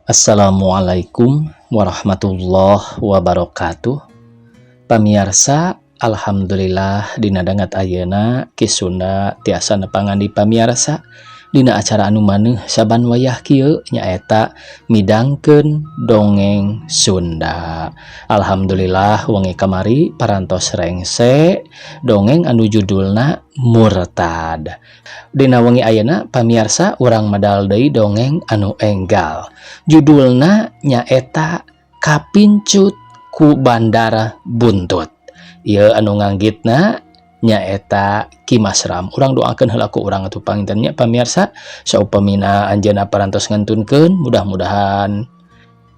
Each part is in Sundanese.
Assalamualaikum warahmatullahi wabarakatuh. Pamirsa, alhamdulillah dina dangat ayeuna kisuna tiasa nepangan di pamirsa dina acara anu maneuh saban wayah kieu nyaeta midangkeun dongeng Sunda. Alhamdulillah wengi kamari parantos rengse dongeng anu judulna Murtad. Dina wengi ayeuna pamirsa urang medal deui dongeng anu enggal. Judulna nyaeta Kapincut ku Bandar Buntut. Ieu anu nganggitna nyaeta Ki Masram. Urang doakeun heula ku urang atuh pangintennya pamirsa saupamina anjeunna parantos ngantunkeun mudah-mudahan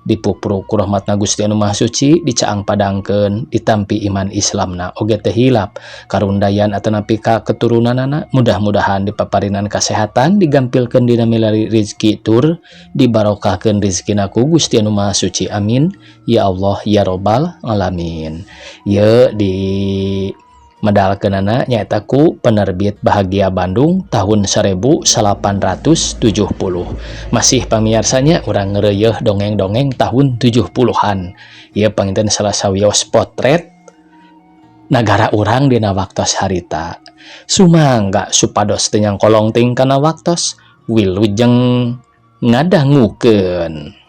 dipupru ku rahmatna Gusti Anu Maha Suci, dicaang padangkeun, ditampi iman Islamna, oge teh hilap karundayan atanapi ka keturunanana, mudah-mudahan dipaparinan kasehatan, digampilkeun dina milari rezeki tur dibarokahkeun rezekina ku Gusti Anu Maha Suci. Amin ya Allah ya Robbal alamin. Ye di medalkeunana nyaeta ku Penerbit Bahagia Bandung tahun 1870. Masih pamiarsanya urang ngeureuyeun dongeng-dongeng tahun 70-an. Ieu panginten salah sawios potret nagara urang dina waktos harita. Sumangga supados teu nyangkolong ting kana waktos wilujeng ngadangukeun.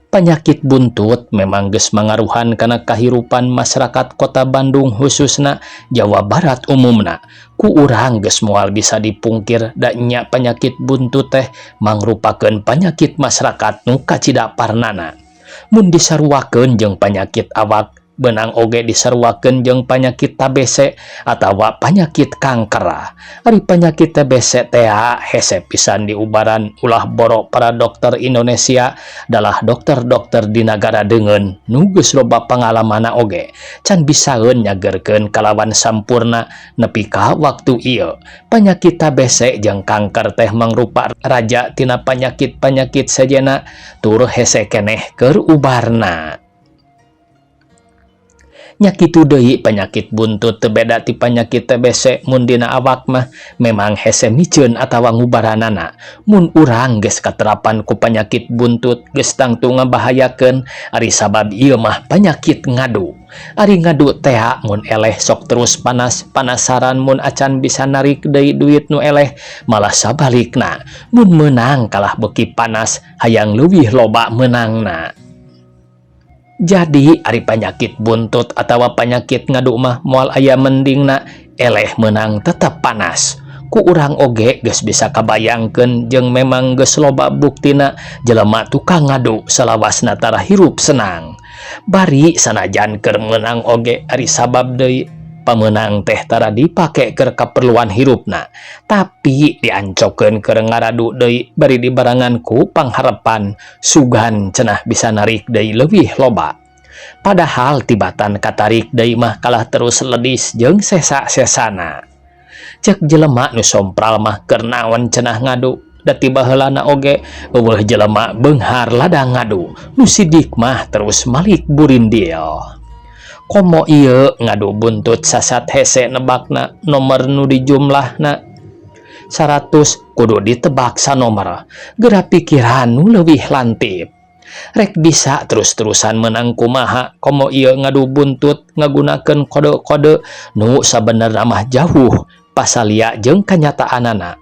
Penyakit buntut memang geus mangaruhan kana kahirupan masyarakat kota Bandung khususna Jawa Barat umumna. Ku urang geus moal bisa dipungkir da nya penyakit buntut teh mangrupakeun penyakit masyarakat nu kacidaparnana. Mun disaruakeun jeung penyakit awak benang oge disaruakeun jeung penyakit TBC atawa penyakit kanker. Ari penyakit TBC teh hese pisan diubaran ulah boro para dokter Indonesia dalah dokter-dokter di negara deungeun nu geus loba pangalamana oge can bisaeun nyagerkeun kalawan sampurna nepi ka waktu ieu. Penyakit TBC jeung kanker teh mangrupa raja tina penyakit-penyakit sejenna tur hese keneh keur ubarna. Nya kitu deui penyakit buntut teu beda ti penyakit TBC. Mun dina awak mah memang hese miceun atawa ngubaranana. Mun urang geus katerapan ku penyakit buntut geus tangtu ngabahayakeun, ari sabab ieu mah penyakit ngadu. Ari ngadu teh mun eleh sok terus panas-panasaran, mun acan bisa narik deui duit nu eleh malah sabalikna. Mun meunang kalah beuki panas hayang leuwih loba meunangna. Jadi ari penyakit buntut atawa penyakit ngadu mah moal aya mendingna eleh menang tetap panas. Ku urang oge geus bisa kabayangkeun jeung memang geus loba buktina jelema tukang ngadu salawasna tara hirup senang. Bari sanajan keur meunang oge ari sabab deui pamenang teh tara dipake keur kaperluan hirupna, tapi diancokeun keur ngaradu deui bari dibarangan ku pangharepan sugan cenah bisa narik deui leuwih loba. Padahal tibatan katarik deui mah kalah terus ledis jeung sesa-sesana. Cek jelema nu sompral mah keur naon cenah ngadu, da tiba heulana oge eueuh jelema beunghar ladang ngadu, nu sidik mah terus malik burindil. Komo ieu ngadu buntut sasat hese nebakna nomor nu dijumlahna 100 kudu ditebak sanomor, geura pikiran nu leuwih lantip. Rek bisa terus-terusan menang kumaha komo ieu ngadu buntut ngagunakeun kode-kode nu sabenerna mah jauh pasalia jeung kanyataanana.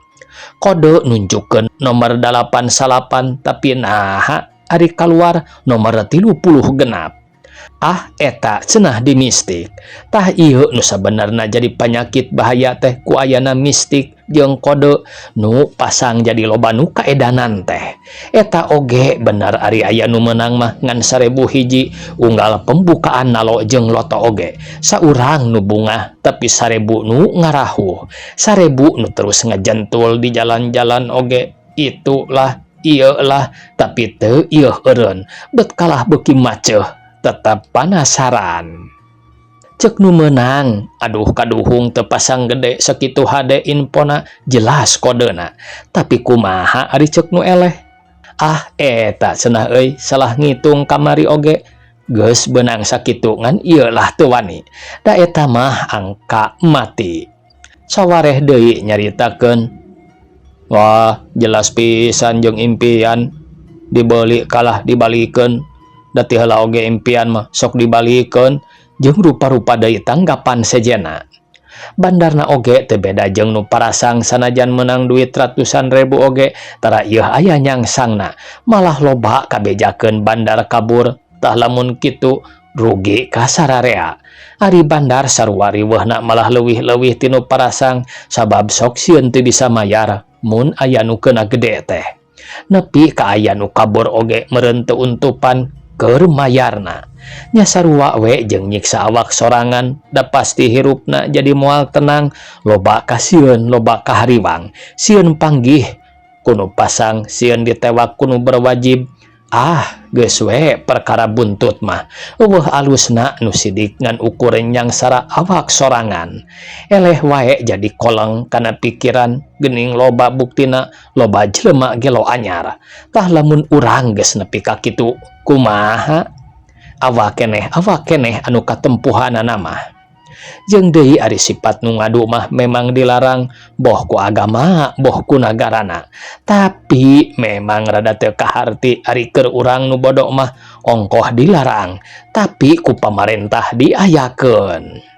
Kode nunjukkeun nomor 89 tapi naha ari kaluar nomor 30 genap. Eta cenah di mistik. Tah ieu nu sabenerna jadi penyakit bahaya teh ku ayana mistik jeung kode nu pasang jadi loba nu kaedanan teh. Eta oge bener ari aya nu meunang mah ngan 1000 hiji unggal pembukaan nalo jeung loto oge. Saurang nu bungah tapi 1000 nu ngarahuh. 1000 nu terus ngajentul di jalan-jalan oge. Itulah ieu lah tapi teu ieu eureun. Bet kalah beuki maceuh tetap panasaran. Cek nu meunang, aduh kaduhung teu pasang gede sakitu hade infona jelas kodena. Tapi kumaha ari cek nu eleh? Eta cenah euy salah ngitung kamari oge geus beunang sakitu ngan ieu lah teu wani. Da eta mah angka mati. Sawareh deui nyaritakeun. Wah, jelas pisan jeung impian. dibeli kalah dibalikan dati heula oge impian mah sok dibalikan jeung rupa-rupa deui tanggapan sejena. Bandarna oge teu beda jeung nu parasang sanajan menang duit ratusan ribu oge tara ieu aya nyangsangna malah loba kabejakeun bandar kabur tah lamun kitu rugi ka sararea. Ari bandar sarua riweuhna malah leuwih-leuwih ti nu parasang sabab sok sieun teu bisa mayar mun aya nu keuna gede teh. Nepi ka aya nu kabur oge meureun teu untupan keur mayarna. Nya sarua we jeung nyiksa awak sorangan da pasti hirupna jadi moal tenang, loba ka sieun loba ka hariwang. Sieun panggih kunu pasang, sieun ditewak kunu berwajib. Geus we perkara buntut mah eueuh alusna nu sidik ngan ukur nyangsara awak sorangan. Eleh wae jadi koleng kana pikiran geuning loba buktina loba jelema gelo anyar. Tah lamun urang geus nepi ka kitu kumaha? Awak keneh anu katempuhanana mah. Jeung deui ari sifat nu ngadu mah memang dilarang boh ku agama boh ku nagarana. Tapi memang rada teu kaharti ari keur urang nu bodoh mah ongkoh dilarang tapi ku pamarentah diayakeun.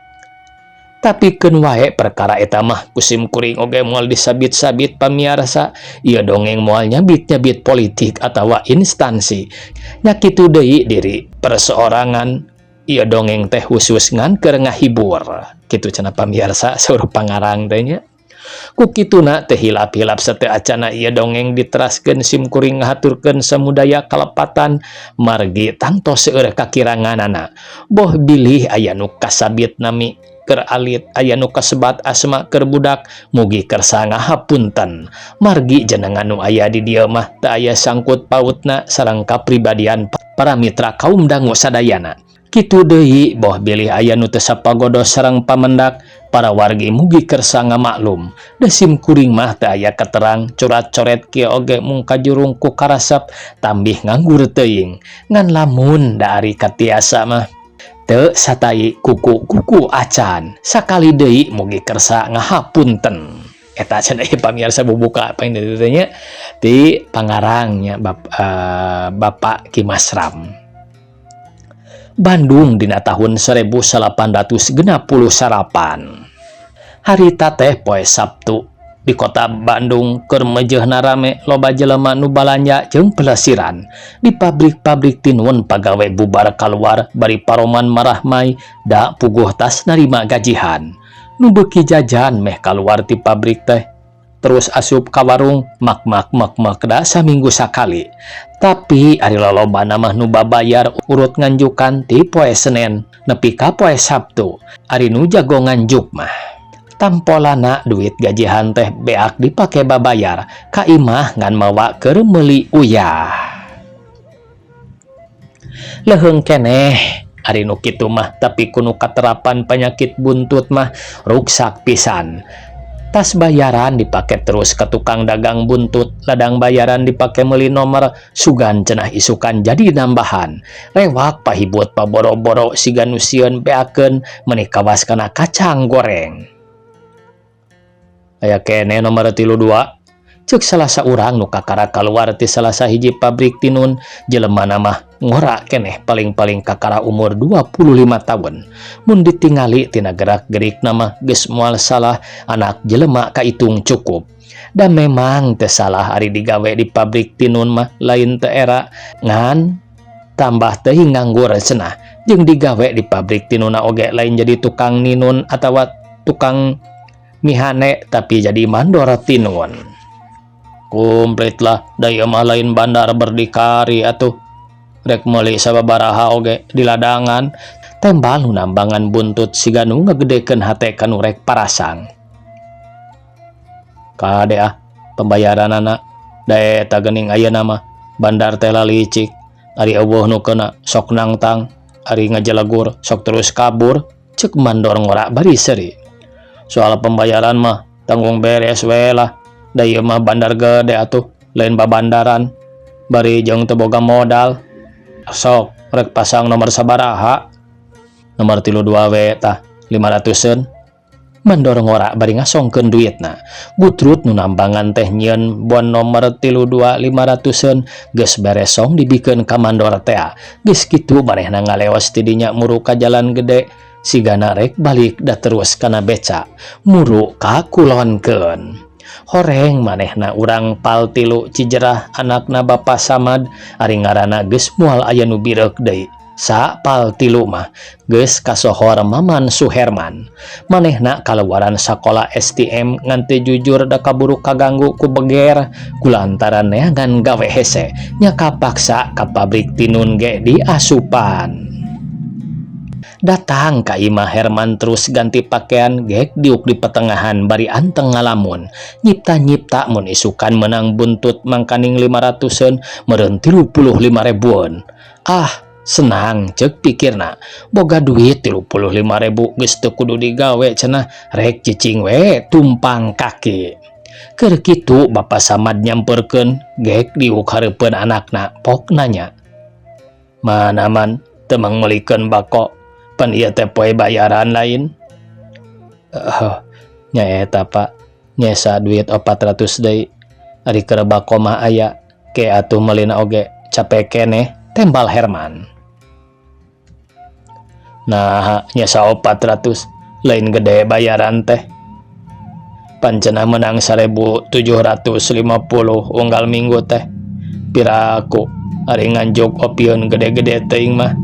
Tapi keun wae perkara eta mah kusim kuring oge moal disabit-sabit pamiarsa, ieu dongeng moal nyabit-nyabit politik atawa instansi. Nya kitu deui diri perseorangan, ieu dongeng teh khusus ngan keur ngahibur. Kitu cenah pamiarsa saur pangarang teh nya. Ku kituna teh hilap-hilap sateu acana ieu dongeng diteraskeun sim kuring ngahaturkeun samudaya kalepatan margi tangtos seueur kakiranganana. Boh bilih aya nu kasabit nami keur alit, aya nu kasebat asma keur budak, mugi kersa ngahapunten. Margi jenengan nu aya di dieu mah teu aya sangkut pautna sareng kapribadian para mitra kaum dangu sadayana. Kitu deui boh bilih aya nu teu sapagodos sareng pamendak, para wargi mugi kersa ngamaklum. Da sim kuring mah teu aya katerang curat-coret kieu oge mung kajurung ku karasep tambih nganggur teuing. Ngan lamun da ari katiasa mah teu satai kuku acan, sakali deui mugi kersa ngahapunten. Eta cenah pamirsa bubuka apa yang ditanya di pangarangnya Bapak Kimasram. Bandung dina tahun 1868. Harita teh poe Sabtu di kota Bandung keur meujeuhna rame loba jelema nu balanja jeung pelesiran. Di pabrik-pabrik tinuan pagawe bubar kaluar bari paroman marah mai da puguh tas narima gajihan. Nu beuki jajan meh kaluar ti pabrik teh terus asup ka warung mak da saminggu sakali. Tapi ari lolobana mah nu babayar urut nganjukan ti poe Senen nepi ka poe Sabtu. Ari nu jago nganjuk mah tampolana duit gajihan teh beak dipake babayar ka imah ngan mawa keur meuli uyah. Leheung keneh ari nu kitu mah tapi kuno katerapan penyakit buntut mah ruksak pisan. Tas bayaran dipake terus ke tukang dagang buntut, ladang bayaran dipake meuli nomor sugan cenah isukan jadi nambahan. Rewak pahibut paboro-boro siga nu sieun beakeun meuni kawas kana kacang goreng. Aya kene nomor 32. Ceuk salah saurang nu kakara kaluar ti salah sahiji pabrik tinun, jelema mah ngora keneh paling-paling kakara umur 25 tahun. Mun ditingali tina gerak-gerik nama geus moal salah anak jelema kaitung cukup. Dan memang teu salah ari digawe di pabrik tinun mah lain teu era ngan tambah teuing nganggur cenah. Jeung digawe di pabrik tinuna oge lain jadi tukang ninun atawa tukang mihane tapi jadi mandor tinun. Komplit lah, daya mah lain bandar berdikari atuh. Rek meuli sababaraha oge di ladangan, tembal nu nambangan buntut siga nu ngagedekeun hate kanu rek parasang. Kade pembayaranana da eta geuning ayeuna mah bandar teh licik, ari eueuh nu keuna sok nangtang, ari ngajelegur sok terus kabur, ceuk mandor ngora bari seuri. Soal pembayaran mah tanggung beres we lah. Da ieu mah bandar gede atuh, lain babandaran. Bari jeung teu boga modal. Sok rek pasang nomor sabaraha? Nomor 32 we tah 500-eun. mendorong ora bari ngasongkeun duitna. Gutrut nu nambangan teh nyieun bon nomor 32500-eun geus beresong dibikeun ka mandor teh. Geus kitu manehna ngaleos ti dinya muru ka jalan gede, sigana rek balik da terus kana beca muru ka kulonkeun. Horeng manehna urang pal 3 Cijerah anakna Bapa Samad ari ngaranna geus moal aya nu bireuk deui. Sa pal 3 mah geus kasohor Maman Suherman. Manehna kaluaran sakola STM ngan teu jujur da kaburu kaganggu ku beger kulantaran neangan gawe hese nya kapaksa ka pabrik tinun ge di asupan. Datang ka imah Herman terus ganti pakaian gek diuk di petengahan bari anteng ngalamun nyipta-nyipta mun isukan menang buntut mangkaning 500-eun meureun 35.000-eun. Senang cek pikirna, boga duit 35.000 geus teu kudu digawe cenah rek cicing we tumpang kaki. Keur kitu Bapa Samad nyamperkeun gek diuk hareupeun anakna pok nanya, "Mana man teu meulikeun bako pan ieu teh poe bayaran lain?" Nya eta Pak, nyesa duit 400 deui. Ari keur bako mah aya, ke atuh meulina oge capek keneh, tembal Herman. Nah, nyesa 400 lain gede bayaran teh. Pancena menang 1.750 unggal minggu teh. Piraku ari nganjuk opieun gede-gede teuing mah.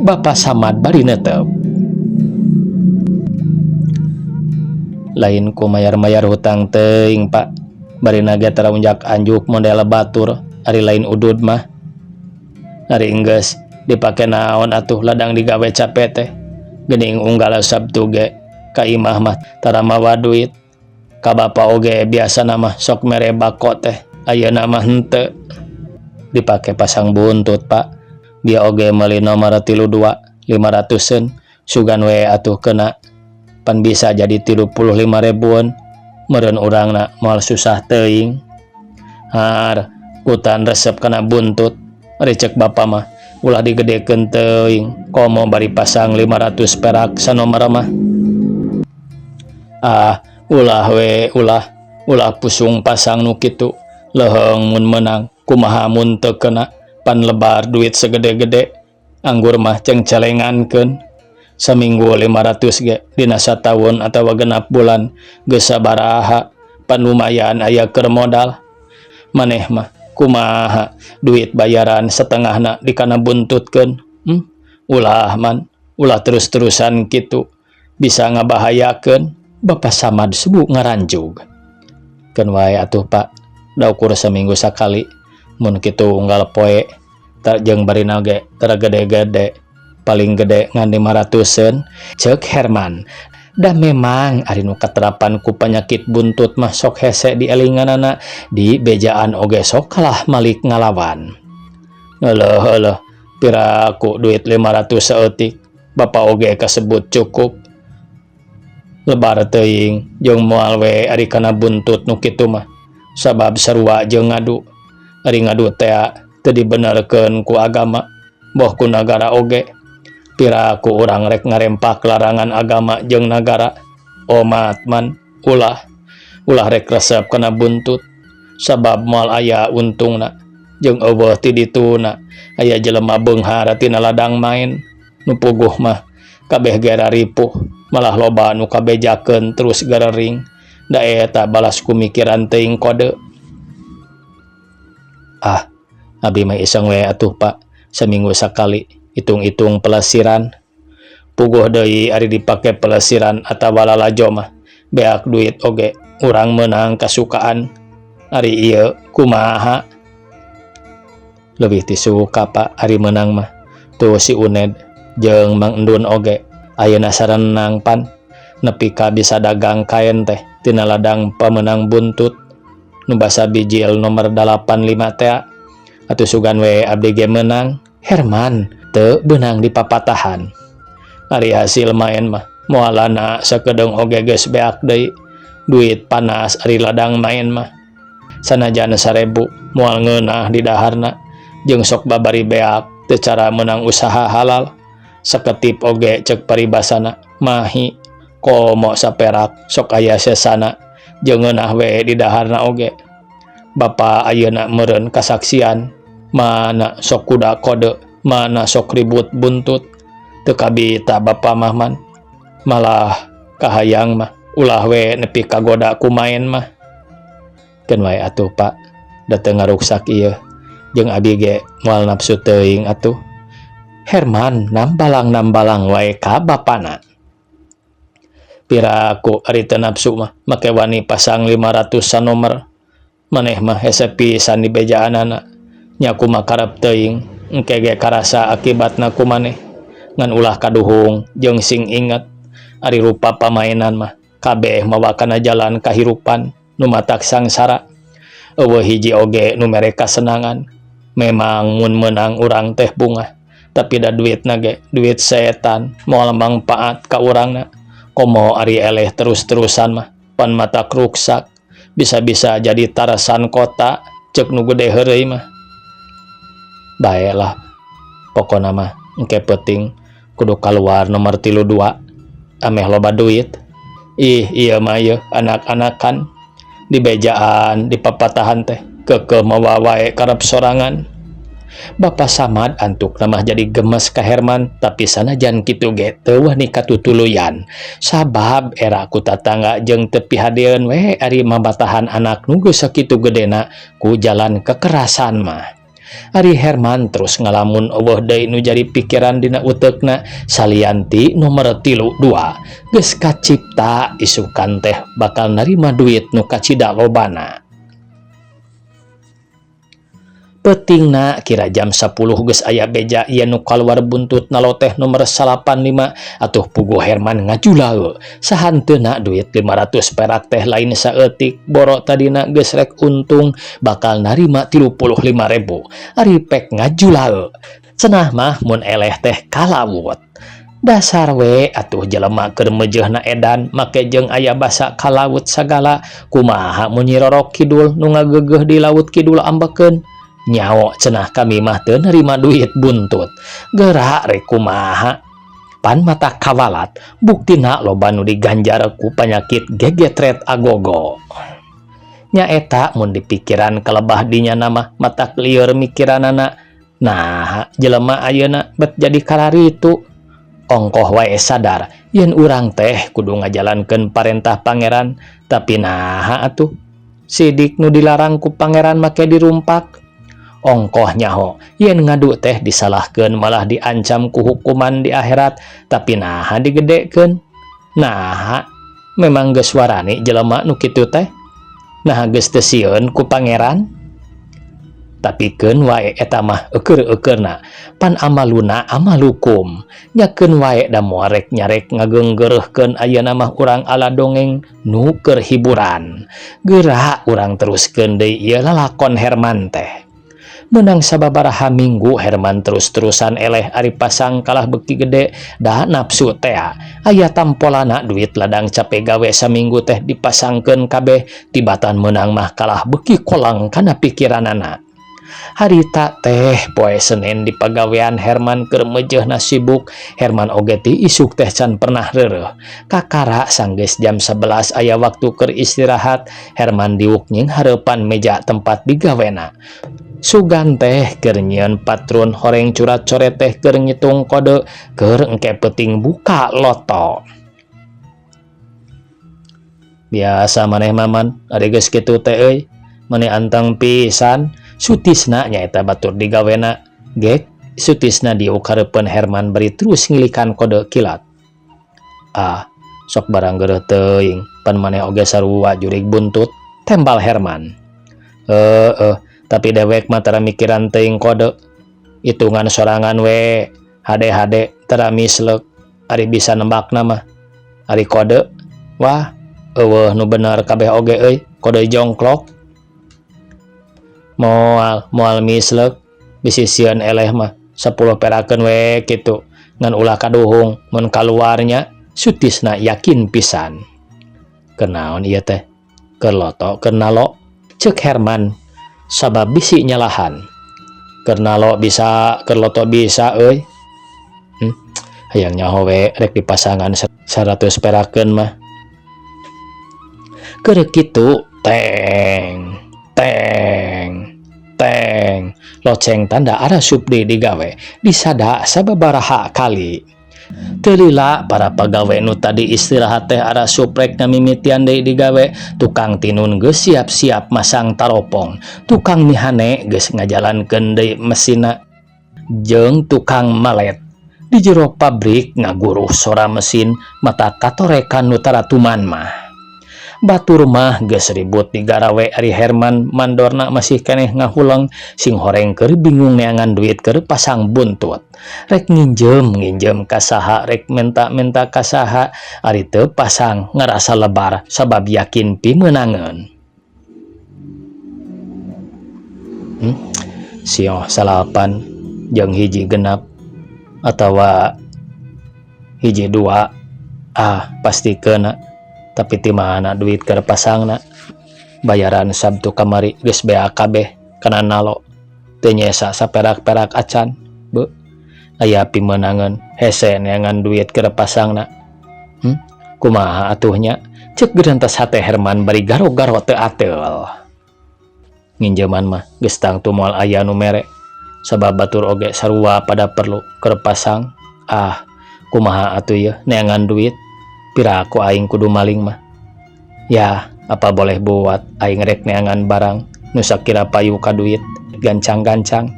Bapa Samad bari neuteup. Lain ku mayar-mayar hutang teuing Pak. Bari nage taraunjak anjuk model batur ari lain udud mah. Ari enggeus dipake naon atuh ladang digawe capek teh. Geuning unggal Sabtu ge ka imah mah tara mawa duit. Ka bapa oge biasana mah sok mere bako teh, ayeuna mah henteu. Dipake pasang buntut Pak. Dia oge meuli nomor 32 500-eun sugan we atuh kena. Pan bisa jadi 35.000-eun. Meureun urangna moal susah teuing. Har kutan resep kana buntut. Recek bapa mah ulah digedekeun teuing, komo bari pasang 500 perak sanomor mah. Ulah pusung pasang nu kitu. Leuheung mun menang, kumaha mun teu kena pan lebar duit segede-gede. Anggur mah cengcelengankeun. Saminggu 500 ge dina sataun atawa genap bulan geus sabaraha, pan lumayan aya keur modal. Maneh mah kumaha duit bayaran setengahna dikana buntutkeun. Ulah terus-terusan kitu bisa ngabahayakeun. Bapa Samad subuh ngaranjug. Keun wae atuh Pak, da ukur seminggu sakali. Mun kitu unggal poe jeung barina ge tara gede-gede, paling gede ngan 500-eun, ceuk Herman. Da memang ari nu katerapan ku penyakit buntut mah sok hese dielinganana, di bejaan oge sok kalah malik ngalawan. Heuh, piraku duit 500 saeutik, bapa oge kasebut cukup. Lebar teuing jeung moal we ari kana buntut nu kitu mah. Sabab sarua jeung ngadu. Ari ngadu teh teu dibenerkeun ku agama, boh ku nagara oge. Piraku urang rek ngarempak larangan agama jeung nagara. Omat man ulah rek resep kana buntut. Sabab moal aya untungna jeung eueuh ti dituna aya jelema beunghar tina ladang main. Nu puguh mah kabeh ge raripuh, malah loba nu kabejakeun terus garering. Da eta balas ku mikiran teuing kode. Abi mah iseng we atuh Pak, seminggu sakali hitung-hitung pelesiran. Puguh deui ari dipake pelesiran atawa lalajo mah beak duit oge urang meunang kasukaan. Ari ieu kumaha? Leuwih ti suka Pak ari meunang mah. Tuh si Uned jeung Mang Endun oge ayeuna sarenang pan nepi ka bisa dagang kain teh tina ladang pemenang buntut nu basa bijil nomor 85 teh. Atuh sugan we abdi ge meunang. Herman teu beunang di papatahan. Ari hasil main mah moalana sakedeung oge geus beak deui. Duit panas ari ladang main mah. Sanajan 1000 moal ngeunah di daharna jeung sok babari beak teu cara meunang usaha halal. Saketip oge cek paribasana mahi komo saperak sok aya sesana jeung ngeunah we di daharna oge. Bapa ayeuna meureun kasaksian, mana sok kuda kode, mana sok ribut buntut. Teu kabita bapa mah man, malah kahayang mah ulah we nepi kagoda ku main mah. Keun wae atuh Pak, da teu ngaruksak ieu. Jeung abi ge moal nafsu teuing atuh. Herman nambalang wae ka bapana. Piraku ari teu nafsu mah make wani pasang 500 nomor. Maneh mah hese pisan di bejaanana. Nya kumaha karep teuing, engke ge karasa akibatna ku maneh. Ngan ulah kaduhung jeung sing inget ari rupa pamainan mah kabeh mawa kana jalan kahirupan nu matak sangsara. Eueuh hiji oge nu mere kasenangan. Memang mun meunang urang teh bunga, tapi da duitna ge duit setan moal mangpaat ka urangna. Komo ari eleh terus-terusan mah pan mata ruksak, bisa-bisa jadi tarasan kota cek nu gede heureuy mah. Baelah pokona mah engke penting kudu kaluar nomor 32 ameh loba duit. Iya mah ye anak-anakan di bejaan di papatahan teh keke mawa wae karep sorangan. Bapa Samad antuk namah jadi gemes ka Herman, tapi sanajan kitu ge teu wani katutuluyan. Sabab era ku tatangga jeung teu pihadeun we ari mabatahan anak nu geus sakitu gedena ku jalan kekerasan mah. Ari Herman terus ngalamun eueuh deui nu jadi pikiran dina uteukna salianti nomor 32 geus kacipta isukan teh bakal narima duit nu kacida lobana. Petingna kira jam 10 geus aya beja ieu nu kaluar buntut naloteh nomor 85 atuh puguh Herman ngajulaeu. Sahanteuna duit 500 perak teh lain saeutik boro tadina geus rek untung bakal narima 35.000. Ari pek ngajulaeu. Cenah mah mun eleh teh kalawut. Dasar we atuh jelema keur meujeuhna edan make jeung aya basa kalawut sagala. Kumaha mun Nyi Roro Kidul nu ngageugeuh di laut kidul ambekeun. Nyawa cenah kami mah teu nerima duit buntut. Gerak rek kumaha. Pan mata kawalat buktina loba nu diganjar ku panyakit gegetret agogo. Nya eta mun dipikiran kelebah dinya nama mata lieur mikiranana. Nah jelema ayeuna bet jadi kalaritu. Ongkoh wae sadar yen urang teh kudu ngajalankeun parentah pangeran, tapi naha atuh sidik nu dilarang ku pangeran make dirumpak. Ongkoh nyaho yen ngadu teh disalahkeun malah diancam ku hukuman di akhirat, tapi naha digedekeun. Naha memang geus warani jelema nu kitu teh. Naha geus teu sieun ku pangeran. Tapi keun wae eta mah eukeurna pan amaluna amalukum. Nyakeun wae da moal rek nyarek ngageunggeureurkeun ayeuna mah urang ala dongeng nu keur hiburan. Geura urang teruskeun deui ieu lalakon Herman teh. Menang sababaraha minggu Herman terus-terusan eleh ari pasang kalah beki gede da nafsu teh. Aya tampolana duit ladang cape gawe saminggu teh dipasangkeun kabeh, tibatan menang mah kalah beki kolang kana pikiranana. Harita teh poe Senin di pagawean Herman keur meujeuhna sibuk. Herman oge ti isuk teh can pernah reureuh. Kakara sanggeus jam 11 aya waktu keur istirahat, Herman diuk nying hareupan meja tempat digawena. Sugan teh keur nyieun patrun horeng curat coret teh keur ngitung kode keur engke peuting buka loto. Biasa maneh maman ari geus kitu teh euy, maneh anteng pisan. Sutisna nyaeta batur digawena. Gek sutisna diuk hareupeun Herman bari terus ngilikan kode kilat. Sok barang geureuh teuing, pan maneh oge sarua jurig buntut, tembal Herman. Tapi dewek mah tara mikiran teuing kode. Hitungan sorangan we, hade-hade tara mislek. Ari bisa nembakna mah. Ari kode, wah, eueuh nu bener kabeh oge euy, kode jongklok. Moal mislek, bisi sieun eleh mah 10 perakeun we kitu. Ngan ulah kaduhung mun kaluarnya sutisna yakin pisan. Kenaon ieu teh? Keur loto, keur nalo? Ceuk Herman. Sabab bisi nyalahan. Keur nalo bisa, keur loto bisa euy. hayang nyaho we rek dipasangan 100 perakeun mah. Keur kitu teng teng teng loceng tanda arah subdi digawe disada sababaraha kali. Telila para pagawe nu tadi istirahat teh arah suprek namimitian deui digawe. Tukang tinun geus siap-siap masang taropong, tukang mihane geus ngajalankeun deui mesina, jeung tukang malet di jero pabrik ngaguruh sora mesin mata katorekan nu taratuman mah. Batur mah geus ribut digarawe ari Herman mandorna masih keneh ngahulang sing horeng keur bingung neangan duit keur pasang buntut. Rek nginjem kasaha rek menta kasaha ari teu pasang ngarasa lebar sabab yakin pimeunangeun. Sioh salapan jeung hiji genap atawa hiji dua pastikeun tapi ti mana duit keur pasangna. Bayaran Sabtu kamari geus bea kabeh kana nalo teu nyesa saperak-perak acan. Beuh aya pimeunangeun hese neangan duit keur pasangna. Kumaha atuhnya ceuk gerentas hate Herman bari garo-garo teu ateul. Nginjeman mah geus tangtu moal aya nu mere sabab batur oge sarua pada perlu keur pasang. Kumaha atuh ieu neangan duit piraku aing kudu maling mah. Ya apa boleh buat aing rek neangan barang nu sakira payu ka duit gancang-gancang.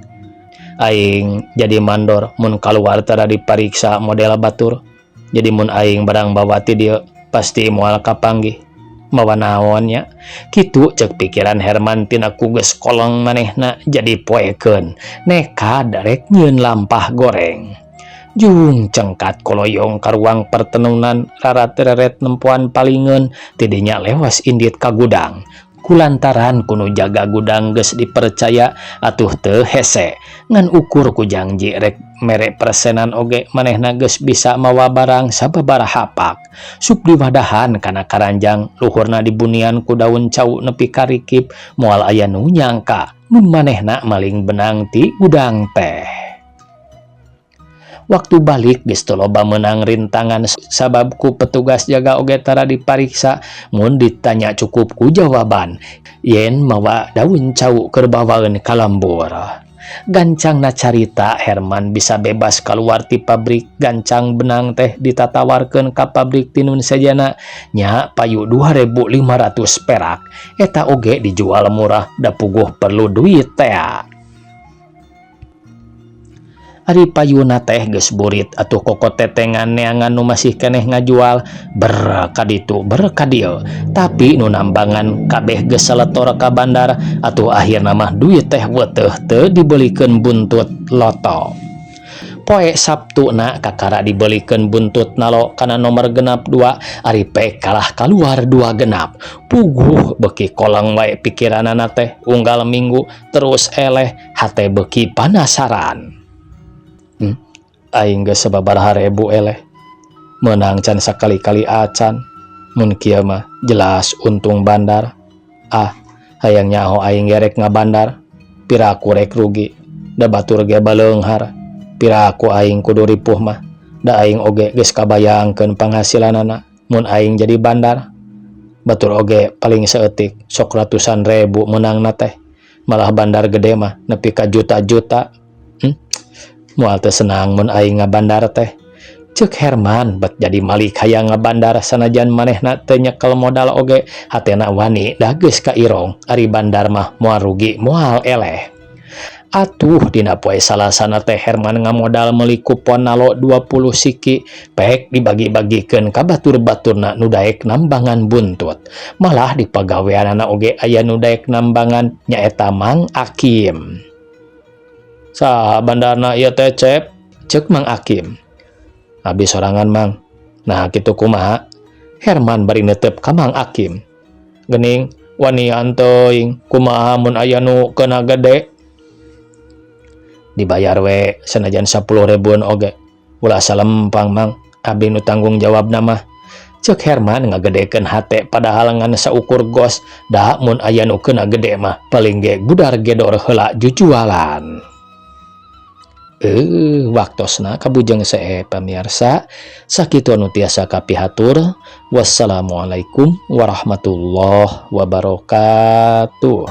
Aing jadi mandor mun kaluar tara dipariksa model batur. Jadi mun aing barang bawa ti dieu pasti moal kapanggih mawa naonnya. Kitu ceuk pikiran Herman tina ku geus kolong manehna jadi poekeun nekad rek nyieun lampah goreng. Jung cengkat koloyong ka ruang pertenunan rarat-reret nempuan palingeun tidinya lewas indit ka gudang. Kulantaran kuno jaga gudang geus dipercaya atuh teu hese ngan ukur ku janji rek mere persenan oge manehna geus bisa mawa barang sababaraha pak. Sup diwadahan kana karanjang luhurna dibunian ku daun cau nepi karikip moal aya nu nyangka mun manehna maling benang ti gudang teh. Waktu balik geus teu loba meunang rintangan sabab ku petugas jaga oge tara dipariksa. Mun ditanya cukup ku jawaban yen mawa daun cau keur bawaeun ka lembur. Gancangna carita Herman bisa bebas kaluar ti pabrik. Gancang benang teh ditatawarkeun ka pabrik tinun sajana nya payu 2.500 perak. Eta oge dijual murah da puguh perlu duit teh. Ari payuna teh geus burit atuh kokotetengan neangan nu masih keneh ngajual berkaditu berkadieu tapi nu nambangan kabeh geus saletor ka bandar atuh akhirna mah duit teh weuteuh teu dibelikeun buntut loto. Poe Sabtuna kakara dibelikeun buntut nalo kana nomor genap 2 ari pe kalah kaluar 2 genap. Puguh beuki kolong wae pikiranana teh unggal minggu terus eleh hate beuki panasaran. Aing geus sababaraha ribu eleh meunang can sakali-kali acan mun kieu mah jelas untung bandar. Hayang nyaho aing gerek ngabandar piraku rek rugi da batur ge baleunghar. Piraku aing kudu ripuh mah da aing oge geus kabayangkeun penghasilanana mun aing jadi bandar. Batur oge paling saeutik sok ratusan ribu meunangna teh malah bandar gede mah nepi ka juta-juta. Moal teu senang mun aing ngabandar teh. Ceuk Herman bet jadi malik hayang ngabandar sanajan manehna teu nyekel modal oge hatena wani da geus kairong ari bandar mah moal rugi moal eleh. Atuh dina poe salasana teh Herman ngamodal meuli kupon nalo 20 siki pek dibagi-bagikeun ka batur-baturna nu daek nambangan buntut. Malah di pagaweanana oge aya nu daek nambangan nyaeta Mang Akim. Saha bandarna ieu teh Cep? Ceuk Mang Akim. Abi sorangan Mang. Nah kitu kumaha? Herman bari neuteup ka Mang Akim. Geuning wanian teuing kumaha mun aya nu keuna gede? Dibayar we sanajan 10 ribuan oge. Ulah salempang Mang. Abi nu tanggung jawabna mah. Ceuk Herman ngagedekeun hate padahal ngan saukur gos da mun aya nu keuna gede mah paling ge gudar gedor heula jujualan. Waktosna kabujeng see pamirsa, sakitu anu tiasa kapihatur. Wassalamualaikum warahmatullahi wabarakatuh.